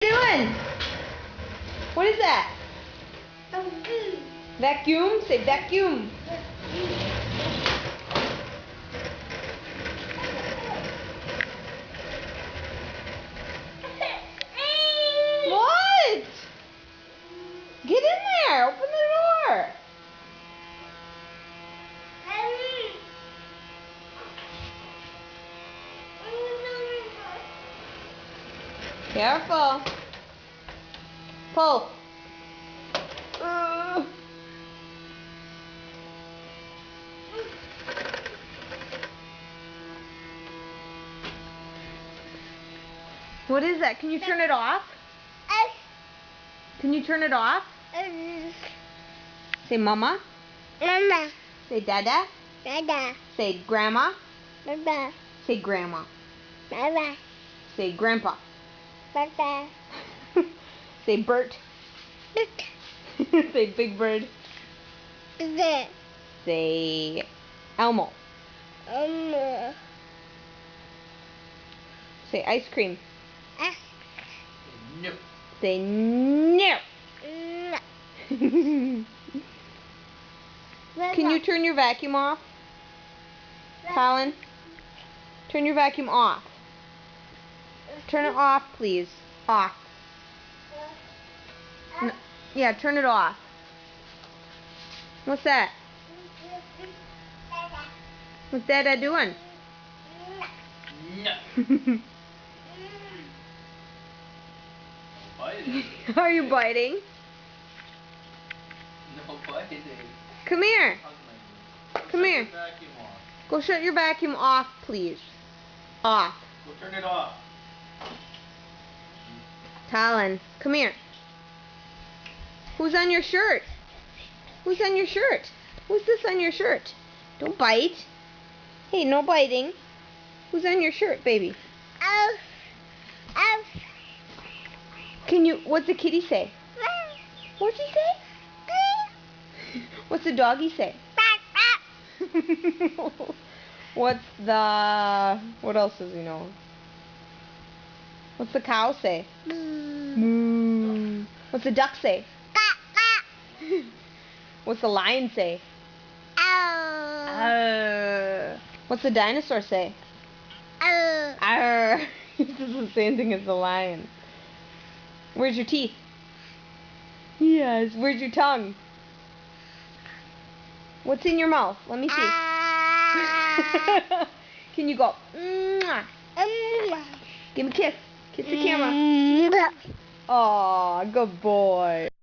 Doing? What is that? Vacuum? Say vacuum. What? Get in there. Open the door. Careful. Pull. What is that? Can you turn it off? Can you turn it off? Say mama. Mama. Say dada. Dada. Say grandma. Baba. Say grandma. Baba. Say grandpa. Baba. Say Bert. Say Big Bird. Baba. Say Elmo. Say ice cream. No. Say no. Can you turn your vacuum off? Colin? Turn your vacuum off. Turn it off, please. Off. No. Yeah, turn it off. What's that? What's Dada doing? No. Are you biting? No biting. Come here. Come here. Go shut your vacuum off, please. Off. Go turn it off. Talon, come here. Who's on your shirt? Who's on your shirt? Who's this on your shirt? Don't bite. Hey, no biting. Who's on your shirt, baby? Can you, what's the kitty say? What's he say? What's the doggy say? What's the, what else does he know? What's the cow say? Moo. What's the duck say? What's the lion say? What's the dinosaur say? Arr. This is the same thing as the lion. Where's your teeth? Yes. Where's your tongue? What's in your mouth? Let me see. Can you go? Give me a kiss. Kiss the camera. Aw, good boy.